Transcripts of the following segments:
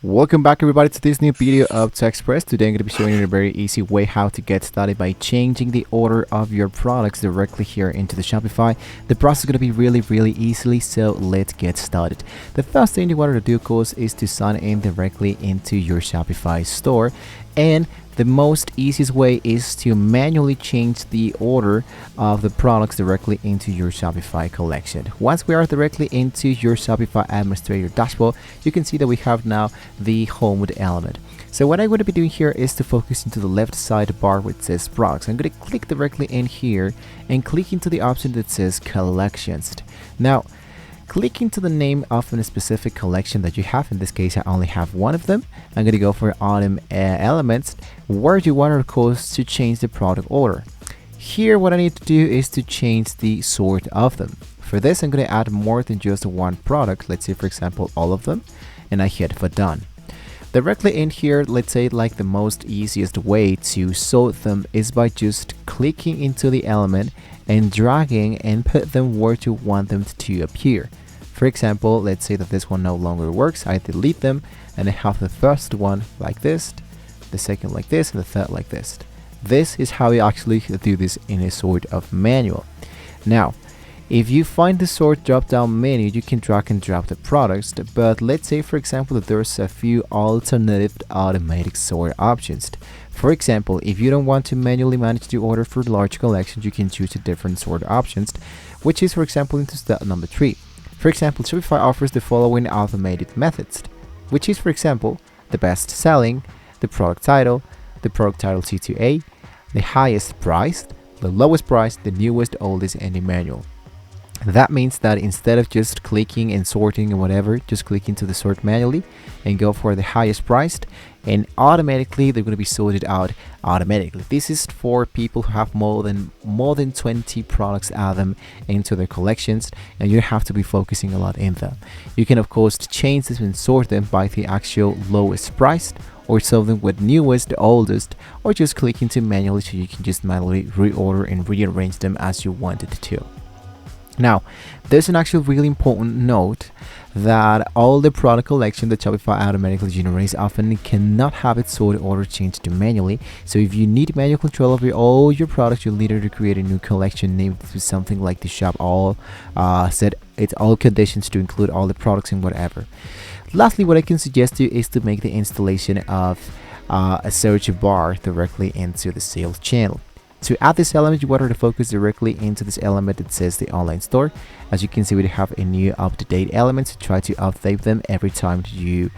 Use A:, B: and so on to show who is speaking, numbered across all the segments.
A: Welcome back everybody to this new video of TechExpress. Today I'm going to be showing you a very easy way how to get started by changing the order of your products directly here into the Shopify. The process is going to be really easily, so let's get started. The first thing you want to do, of course, is to sign in directly into your Shopify store, and the most easiest way is to manually change the order of the products directly into your Shopify collection. Once we are directly into your Shopify administrator dashboard, you can see that we have now the home element. So what I'm going to be doing here is to focus into the left side bar where it says products. I'm going to click directly in here and click into the option that says collections. Now, click into the name of a specific collection that you have. In this case, I only have one of them. I'm going to go for autumn elements, where you want, of course, to change the product order. Here, what I need to do is to change the sort of them. For this, I'm going to add more than just one product. Let's say, for example, all of them, and I hit for done. Directly in here, let's say like the most easiest way to sort them is by just clicking into the element and dragging and put them where you want them to appear. For example, let's say that this one no longer works. I delete them and I have the first one like this, the second like this, and the third like this. This is how you actually do this in a sort of manual. Now, if you find the sort drop down menu, you can drag and drop the products, but let's say for example that there's a few alternative automatic sort options. For example, if you don't want to manually manage the order for large collections, you can choose a different sort options, which is for example into step number 3. For example, Shopify offers the following automated methods, which is for example the best selling, the product title C2A, the highest price, the lowest price, the newest, oldest, and the manual. That means that instead of just clicking and sorting and whatever, just click into the sort manually and go for the highest priced, and automatically they're going to be sorted out automatically. This is for people who have more than 20 products add them into their collections, and you have to be focusing a lot in them. You can of course change this and sort them by the actual lowest priced, or sort them with newest, oldest, or just click into manually so you can just manually reorder and rearrange them as you wanted to. Now, there's an actual really important note that all the product collection that Shopify automatically generates often cannot have its sort order changed to manually. So if you need manual control over all your products, you'll need to create a new collection named to something like the shop all, set its all conditions to include all the products and whatever. Lastly, what I can suggest to you is to make the installation of a search bar directly into the sales channel. To add this element, you want to focus directly into this element that says the online store. As you can see, we have a new up-to-date element, so try to update them every time you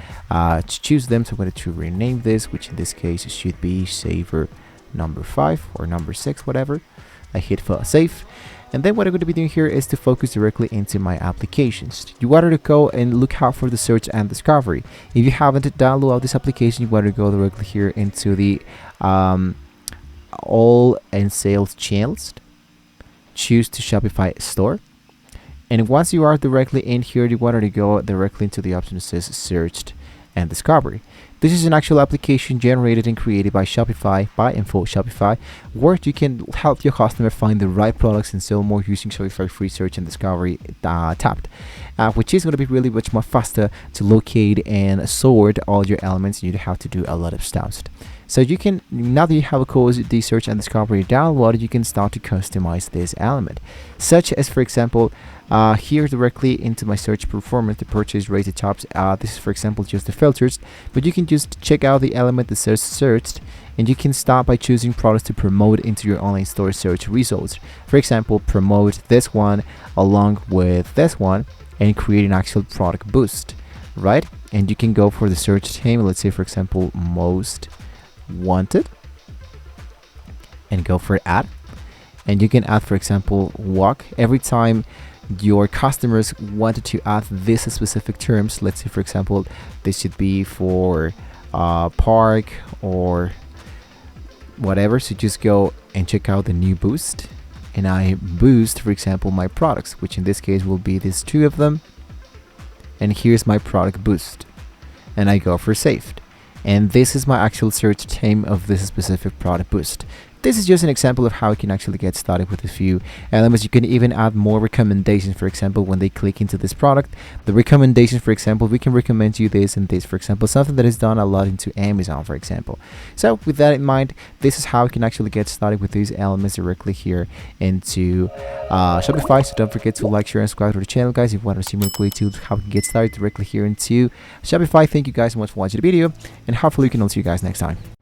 A: choose them. So I'm going to rename this, which in this case should be saver number 5 or number 6, whatever. I hit for save. And then what I'm going to be doing here is to focus directly into my applications. You want to go and look out for the search and discovery. If you haven't downloaded this application, you want to go directly here into the all and sales channels, choose to Shopify store, and once you are directly in here, you want to go directly into the option that says searched and discovery. This is an actual application generated and created by Shopify, by and for Shopify, where you can help your customer find the right products and sell more using Shopify free search and discovery tab, which is going to be really much more faster to locate and sort all your elements. You don't have to do a lot of stuff. So you can, now that you have, of course, the search and discovery downloaded, you can start to customize this element, such as, for example, here directly into my search performance, the purchase rated tops. This is, for example, just the filters, but you can just check out the element that says searched, and you can start by choosing products to promote into your online store search results. For example, promote this one along with this one and create an actual product boost, right? And you can go for the search theme, let's say, for example, most wanted, and go for add, and you can add, for example, walk. Every time your customers wanted to add this specific terms, let's say for example this should be for park or whatever, so just go and check out the new boost, and I boost, for example, my products, which in this case will be these 2 of them, and here's my product boost, and I go for saved. And this is my actual search term of this specific product boost. this is just an example of how you can actually get started with a few elements. You can even add more recommendations. For example, when they click into this product, the recommendations, for example, we can recommend you this and this, for example, something that is done a lot into Amazon, for example. So with that in mind, this is how you can actually get started with these elements directly here into Shopify. So don't forget to like, share, and subscribe to the channel, guys, if you want to see more quickly to how you can get started directly here into Shopify. Thank you guys so much for watching the video, and hopefully we can all see you guys next time.